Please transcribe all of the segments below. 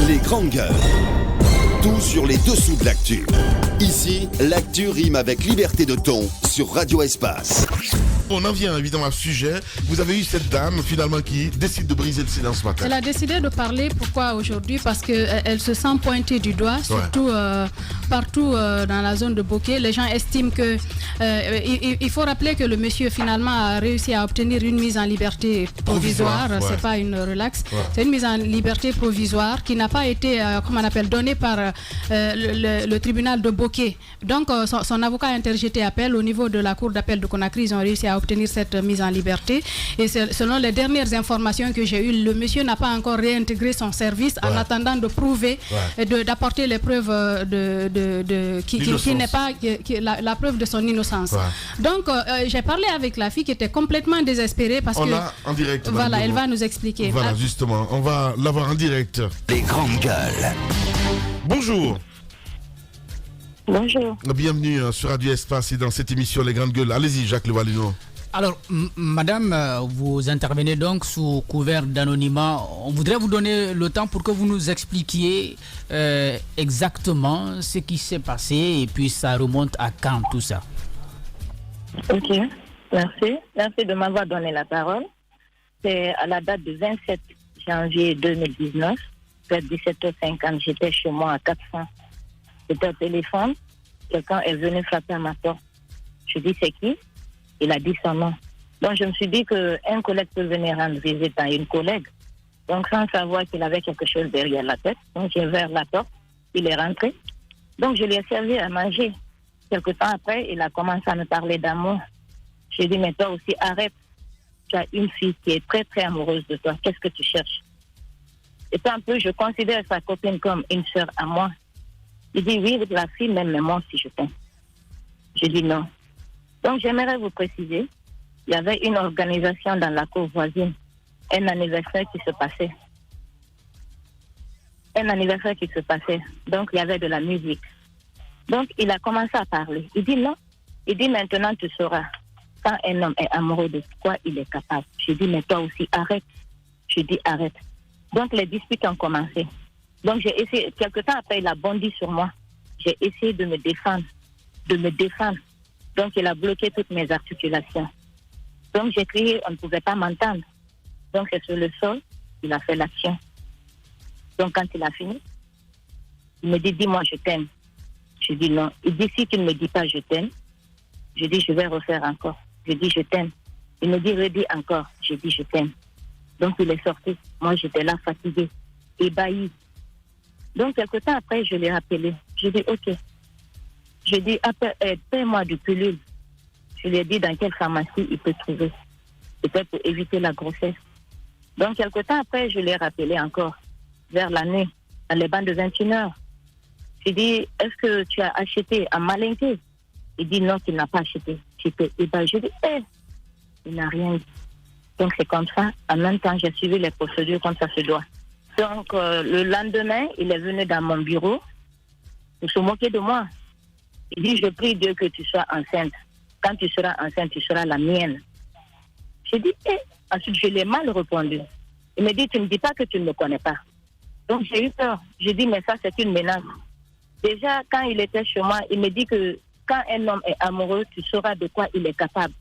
Les grandes gueules. Tout sur les dessous de l'actu. Ici, l'actu rime avec liberté de ton sur Radio Espace. On en vient évidemment à ce sujet. Vous avez eu cette dame finalement qui décide de briser le silence ce matin. Elle a décidé de parler. Pourquoi aujourd'hui? Parce qu'elle se sent pointée du doigt, surtout partout dans la zone de Bokeh. Les gens estiment que... il faut rappeler que le monsieur finalement a réussi à obtenir une mise en liberté provisoire. Ouais. C'est pas une relax. Ouais. C'est une mise en liberté provisoire qui n'a pas été, donnée par le tribunal de Bokeh. Donc son avocat a interjeté appel au niveau de la cour d'appel de Conakry. Ils ont réussi à obtenir cette mise en liberté. Et selon les dernières informations que j'ai eues, le monsieur n'a pas encore réintégré son service en attendant de prouver, d'apporter les preuves qui n'est pas la preuve de son innocence. Ouais. Donc j'ai parlé avec la fille qui était complètement désespérée parce on l'a en direct. Voilà, elle va nous expliquer. Voilà, justement, on va l'avoir en direct. Les grandes gueules. Bonjour. Bonjour. Bienvenue sur Radio Espace et dans cette émission Les Grandes Gueules. Allez-y, Jacques Levalino. Alors, madame, vous intervenez donc sous couvert d'anonymat. On voudrait vous donner le temps pour que vous nous expliquiez exactement ce qui s'est passé et puis ça remonte à quand tout ça. Ok, merci. Merci de m'avoir donné la parole. C'est à la date du 27 janvier 2019, vers 17h50, j'étais chez moi à 400. J'étais au téléphone, quelqu'un est venu frapper à ma porte. Je dis c'est qui? Il a dit son nom. Donc je me suis dit qu'un collègue peut venir rendre visite à une collègue. Donc sans savoir qu'il avait quelque chose derrière la tête. Donc j'ai ouvert la porte, il est rentré. Donc je lui ai servi à manger. Quelque temps après, il a commencé à me parler d'amour. J'ai dit mais toi aussi arrête. Tu as une fille qui est très très amoureuse de toi. Qu'est-ce que tu cherches? Et puis un peu, je considère sa copine comme une sœur à moi. Il dit oui, la fille m'aime, mais moi aussi je t'aime. Je dis non. Donc j'aimerais vous préciser, il y avait une organisation dans la cour voisine, un anniversaire qui se passait. Donc il y avait de la musique. Donc il a commencé à parler. Il dit non. Il dit maintenant tu sauras. Quand un homme est amoureux de quoi il est capable. Je dis mais toi aussi arrête. Je dis arrête. Donc les disputes ont commencé. Donc j'ai essayé, quelque temps après il a bondi sur moi. J'ai essayé de me défendre. Donc il a bloqué toutes mes articulations. Donc j'ai crié, on ne pouvait pas m'entendre. Donc c'est sur le sol, il a fait l'action. Donc quand il a fini, il me dit dis-moi je t'aime. Je dis non. Il dit si tu ne me dis pas je t'aime, je dis je vais refaire encore. Je dis je t'aime. Il me dit redis encore. Je dis je t'aime. Donc il est sorti. Moi j'étais là fatiguée, ébahie. Donc quelque temps après je l'ai rappelé. Je dis ok. Je dis paie-moi du pilule. Je lui ai dit dans quelle pharmacie il peut trouver. Peut-être pour éviter la grossesse. Donc quelque temps après je l'ai rappelé encore. Vers la nuit, dans les bancs de 21h. Je dis est-ce que tu as acheté un malinqué? Il dit non, qu'il n'a pas acheté. Et ben, je dis, il n'a rien dit. Donc c'est comme ça. En même temps, j'ai suivi les procédures comme ça se doit. Donc le lendemain, il est venu dans mon bureau pour se moquer de moi. Il dit, je prie Dieu que tu sois enceinte. Quand tu seras enceinte, tu seras la mienne. J'ai dit, Ensuite, je l'ai mal répondu. Il me dit, tu ne me dis pas que tu ne me connais pas. Donc j'ai eu peur. J'ai dit, mais ça, c'est une menace. Déjà, quand il était chez moi, il me dit que quand un homme est amoureux, tu sauras de quoi il est capable.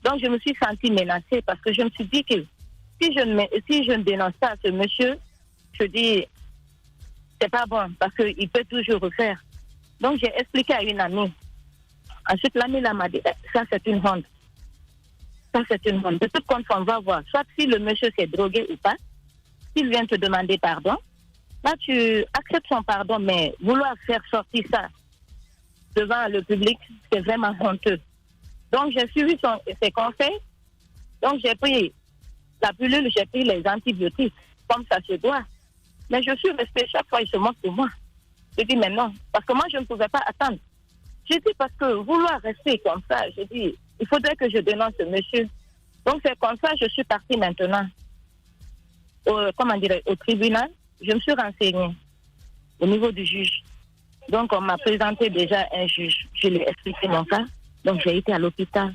Donc, je me suis sentie menacée parce que je me suis dit que si je ne dénonce pas ce monsieur, je dis, c'est pas bon parce qu'il peut toujours refaire. Donc, j'ai expliqué à une amie. Ensuite, l'amie là m'a dit, ça, c'est une honte. Ça, c'est une honte. De toute façon, on va voir. Soit si le monsieur s'est drogué ou pas, s'il vient te demander pardon, là, tu acceptes son pardon, mais vouloir faire sortir ça devant le public, c'est vraiment honteux. Donc, j'ai suivi ses conseils. Donc, j'ai pris la pilule, j'ai pris les antibiotiques, comme ça se doit. Mais je suis restée, chaque fois, il se moque de moi. Je dis, mais non, parce que moi, je ne pouvais pas attendre. Je dis, parce que vouloir rester comme ça, je dis, il faudrait que je dénonce ce monsieur. Donc, c'est comme ça, je suis partie maintenant au tribunal. Je me suis renseignée au niveau du juge. Donc, on m'a présenté déjà un juge. Je lui ai expliqué mon cas. Donc, j'ai été à l'hôpital.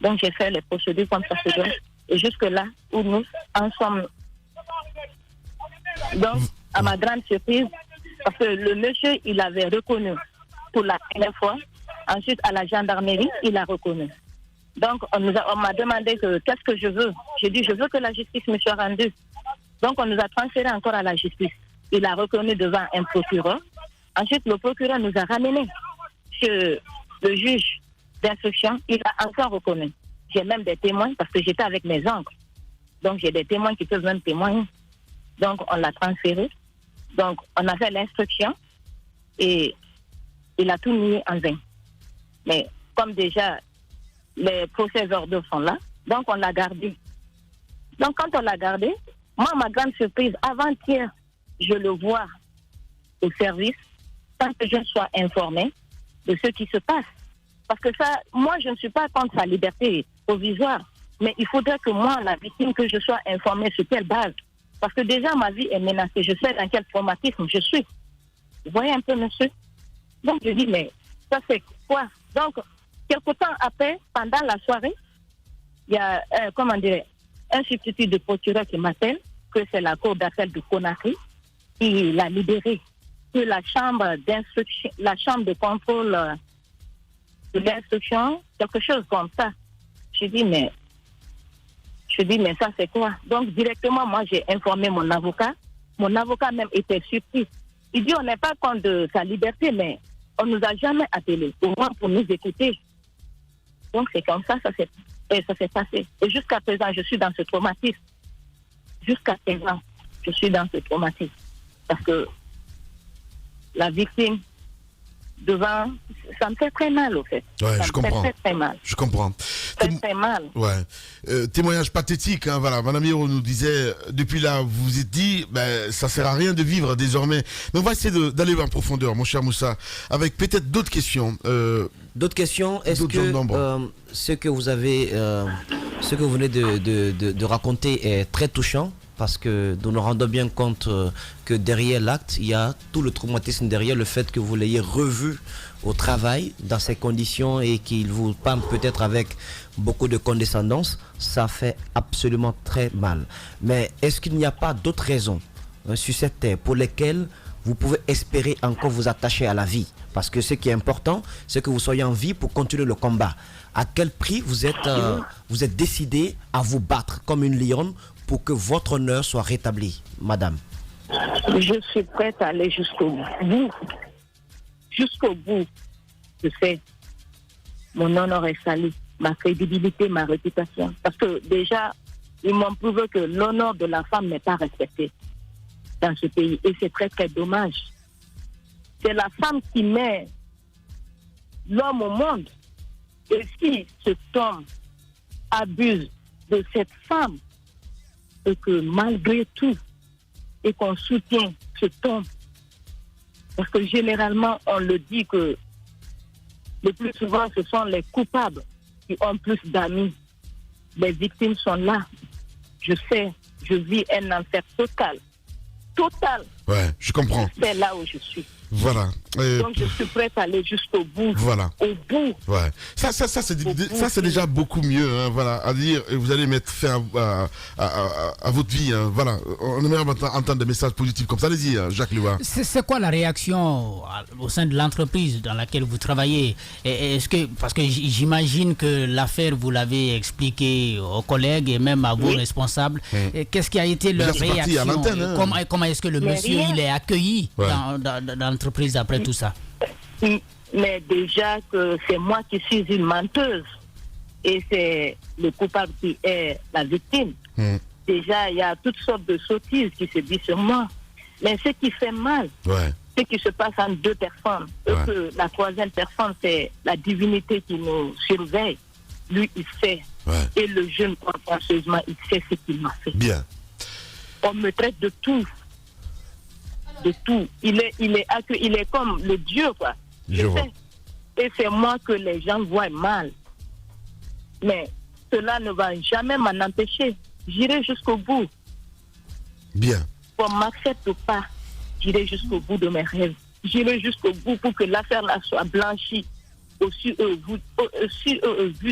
Donc, j'ai fait les procédures comme ça se doit. Et jusque-là, où nous en sommes. Donc, À ma grande surprise, parce que le monsieur, il avait reconnu pour la première fois. Ensuite, à la gendarmerie, il a reconnu. Donc, on m'a demandé qu'est-ce que je veux. J'ai dit, je veux que la justice me soit rendue. Donc, on nous a transféré encore à la justice. Il a reconnu devant un procureur. Ensuite, le procureur nous a ramenés chez le juge d'instruction. Il a encore reconnu. J'ai même des témoins parce que j'étais avec mes oncles. Donc, j'ai des témoins qui peuvent même témoigner. Donc, on l'a transféré. Donc, on a fait l'instruction et il a tout mis en vain. Mais comme déjà, les procès-ordres sont là, donc on l'a gardé. Donc, quand on l'a gardé, moi, ma grande surprise, avant-hier, je le vois au service sans que je sois informée de ce qui se passe. Parce que ça, moi, je ne suis pas contre sa liberté provisoire, mais il faudrait que moi, la victime, que je sois informée sur quelle base. Parce que déjà, ma vie est menacée. Je sais dans quel traumatisme je suis. Vous voyez un peu, monsieur? Donc, je dis, mais ça, c'est quoi? Donc, quelque temps après, pendant la soirée, il y a, un substitut de procureur qui m'appelle, que c'est la cour d'appel de Conakry, qui l'a libéré. Que la chambre d'instruction, la chambre de contrôle de l'instruction, quelque chose comme ça. Je dis, mais ça, c'est quoi? Donc, directement, moi, j'ai informé mon avocat. Mon avocat même était surpris. Il dit, on n'est pas contre de sa liberté, mais on ne nous a jamais appelés, au moins pour nous écouter. Donc, c'est comme ça, ça s'est passé. Et jusqu'à présent, je suis dans ce traumatisme. Jusqu'à présent, je suis dans ce traumatisme. Parce que la victime, devant, ça me fait très mal, au fait. Ouais, ça je me comprends. fait très mal. Je comprends. Très mal. Ouais. Témoignage pathétique, hein, voilà. Madame Hiro nous disait, depuis là, vous vous êtes dit, ben, ça sert à rien de vivre désormais. Mais on va essayer d'aller en profondeur, mon cher Moussa, avec peut-être d'autres questions. D'autres questions? Est-ce que ce que vous venez de raconter est très touchant? Parce que nous nous rendons bien compte que derrière l'acte, il y a tout le traumatisme derrière le fait que vous l'ayez revu au travail dans ces conditions et qu'il vous parle peut-être avec beaucoup de condescendance. Ça fait absolument très mal. Mais est-ce qu'il n'y a pas d'autres raisons sur cette terre pour lesquelles vous pouvez espérer encore vous attacher à la vie? Parce que ce qui est important, c'est que vous soyez en vie pour continuer le combat. À quel prix vous êtes décidé à vous battre comme une lionne pour que votre honneur soit rétabli, madame? Je suis prête à aller jusqu'au bout. Jusqu'au bout. Je sais, mon honneur est sali, ma crédibilité, ma réputation. Parce que déjà, ils m'ont prouvé que l'honneur de la femme n'est pas respecté dans ce pays. Et c'est très, très dommage. C'est la femme qui met l'homme au monde. Et si cet homme abuse de cette femme, et que malgré tout, et qu'on soutient cet homme, parce que généralement, on le dit que le plus souvent, ce sont les coupables qui ont plus d'amis. Les victimes sont là. Je sais, je vis un enfer total. Total. Ouais, je comprends. C'est là où je suis. Voilà. Donc je suis prête à aller jusqu'au bout. Voilà. Au bout. Ouais. Ça c'est déjà beaucoup mieux. Hein, voilà. À dire, vous allez mettre fin à votre vie. Hein, voilà. On aimerait entendre des messages positifs comme ça. Allez-y, Jacques Lewa. C'est quoi la réaction au sein de l'entreprise dans laquelle vous travaillez? Parce que j'imagine que l'affaire, vous l'avez expliqué aux collègues et même à vos responsables. Qu'est-ce qui a été leur réaction? Comment est-ce que le monsieur il est accueilli dans l'entreprise après tout ça? Mais déjà que c'est moi qui suis une menteuse et c'est le coupable qui est la victime. Déjà, il y a toutes sortes de sottises qui se disent sur moi. Mais ce qui fait mal, c'est qu'il se passe entre deux personnes. Et que la troisième personne, c'est la divinité qui nous surveille. Lui, il sait. Et le jeune, consciencieusement, il sait ce qu'il m'a fait. Bien. On me traite de tout. De tout. Il est comme le Dieu, quoi. Je sais. Et c'est moi que les gens voient mal. Mais cela ne va jamais m'en empêcher. J'irai jusqu'au bout. Bien. Qu'on m'accepte ou pas, j'irai jusqu'au bout de mes rêves. J'irai jusqu'au bout pour que l'affaire-là soit blanchie au vu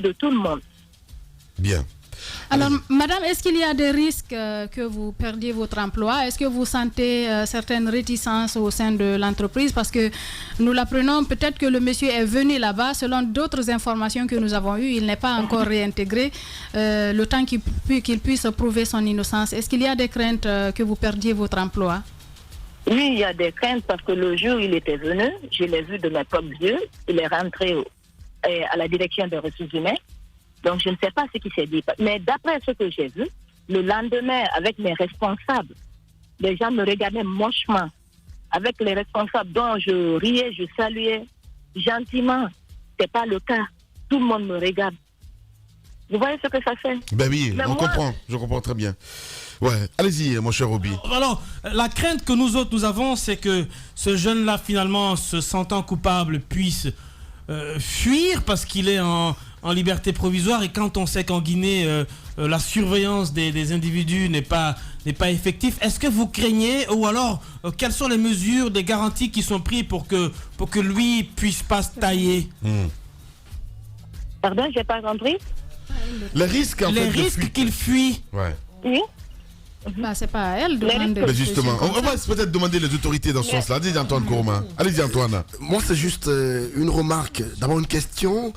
de tout le monde. Bien. Alors, madame, est-ce qu'il y a des risques que vous perdiez votre emploi? Est-ce que vous sentez certaines réticences au sein de l'entreprise? Parce que nous l'apprenons, peut-être que le monsieur est venu là-bas, selon d'autres informations que nous avons eues, il n'est pas encore réintégré, le temps qu'il puisse prouver son innocence. Est-ce qu'il y a des craintes que vous perdiez votre emploi? Oui, il y a des craintes parce que le jour où il était venu, je l'ai vu de mes propres yeux, il est rentré à la direction des ressources humaines. Donc, je ne sais pas ce qui s'est dit. Mais d'après ce que j'ai vu, le lendemain, avec mes responsables, les gens me regardaient mochement. Avec les responsables dont je riais, je saluais gentiment. Ce n'est pas le cas. Tout le monde me regarde. Vous voyez ce que ça fait? Ben oui, comprend. Je comprends très bien. Ouais, allez-y, mon cher Roby. Alors, la crainte que nous autres, nous avons, c'est que ce jeune-là, finalement, se sentant coupable, puisse fuir parce qu'il est en liberté provisoire, et quand on sait qu'en Guinée la surveillance des individus n'est pas effective, est-ce que vous craignez, ou alors quelles sont les mesures, des garanties qui sont prises pour que lui puisse pas se tailler? Pardon, j'ai pas compris. Les risques qu'il fuit. Ouais. Oui. Bah, c'est pas à elle de demander. Mais justement, on va peut-être demander les autorités dans ce sens-là. Allez-y, Antoine Kourma. Allez-y, Antoine. Moi, c'est juste une remarque. D'abord, une question.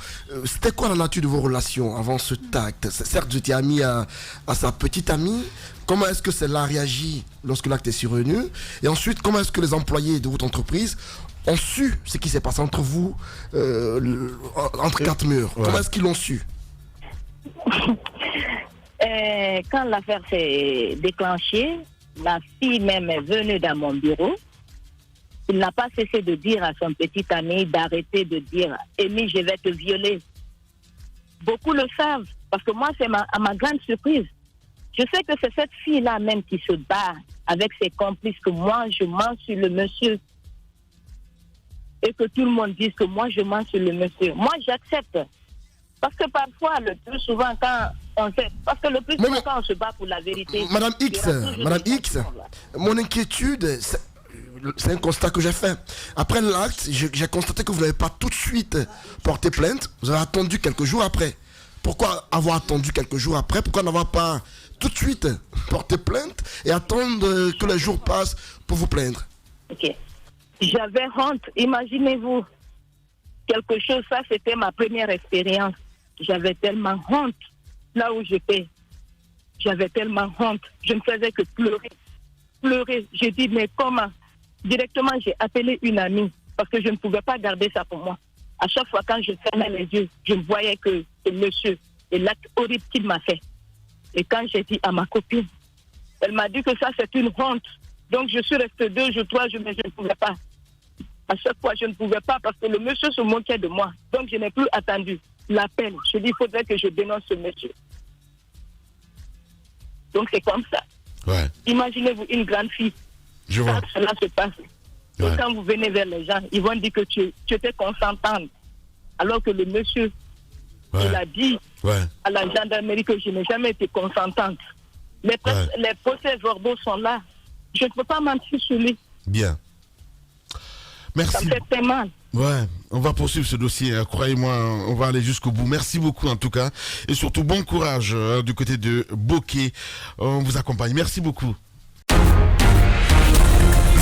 C'était quoi la nature de vos relations avant ce acte? Certes, j'étais ami à sa petite amie. Comment est-ce que celle-là a réagi lorsque l'acte est survenu? Et ensuite, comment est-ce que les employés de votre entreprise ont su ce qui s'est passé entre vous, entre quatre murs? Ouais. Comment est-ce qu'ils l'ont su? Quand l'affaire s'est déclenchée, la fille même est venue dans mon bureau. Il n'a pas cessé de dire à son petit ami d'arrêter de dire « Amy, je vais te violer ». Beaucoup le savent, parce que moi, c'est à ma grande surprise. Je sais que c'est cette fille-là même qui se bat avec ses complices, que moi, je mens sur le monsieur. Et que tout le monde dise que moi, je mens sur le monsieur. Moi, j'accepte. Parce que parfois, le plus souvent, quand on sait... Parce que le plus souvent, quand on se bat pour la vérité... Madame X, mon inquiétude, c'est un constat que j'ai fait. Après l'acte, j'ai constaté que vous n'avez pas tout de suite porté plainte. Vous avez attendu quelques jours après. Pourquoi avoir attendu quelques jours après? Pourquoi n'avoir pas tout de suite porté plainte et attendre que les jours passent pour vous plaindre? Ok. J'avais honte. Imaginez-vous. Quelque chose, ça, c'était ma première expérience. J'avais tellement honte. Là où j'étais, j'avais tellement honte. Je ne faisais que pleurer. J'ai dit, mais comment? Directement, j'ai appelé une amie parce que je ne pouvais pas garder ça pour moi. À chaque fois, quand je fermais les yeux, je voyais que ce monsieur et l'acte horrible qu'il m'a fait. Et quand j'ai dit à ma copine, elle m'a dit que ça, c'est une honte. Donc, je suis restée 2 jours, 3 jours, mais je ne pouvais pas. À chaque fois, je ne pouvais pas parce que le monsieur se moquait de moi. Donc, je n'ai plus attendu l'appel. Je dis, il faudrait que je dénonce ce monsieur. Donc, c'est comme ça. Ouais. Imaginez-vous une grande fille. Je vois. Cela se passe. Ouais. Et quand vous venez vers les gens, ils vont dire que tu étais consentante. Alors que le monsieur, il a dit à la gendarmerie que je n'ai jamais été consentante. Les procès-verbaux sont là. Je ne peux pas mentir sur lui. Bien. Merci. Ça me fait très mal. Ouais, on va poursuivre ce dossier, croyez-moi, on va aller jusqu'au bout. Merci beaucoup en tout cas. Et surtout, bon courage du côté de Bokeh. On vous accompagne. Merci beaucoup.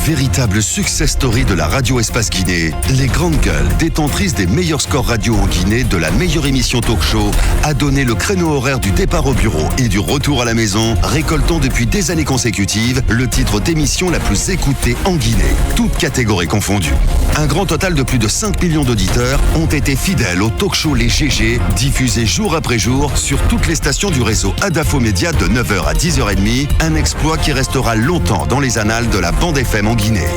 Véritable success story de la radio Espace Guinée, les grandes gueules, détentrices des meilleurs scores radio en Guinée, de la meilleure émission talk show, a donné le créneau horaire du départ au bureau et du retour à la maison, récoltant depuis des années consécutives le titre d'émission la plus écoutée en Guinée, toutes catégories confondues. Un grand total de plus de 5 millions d'auditeurs ont été fidèles au talk show Les GG, diffusé jour après jour sur toutes les stations du réseau Adafo Média de 9h à 10h30, un exploit qui restera longtemps dans les annales de la bande FM en Guinée.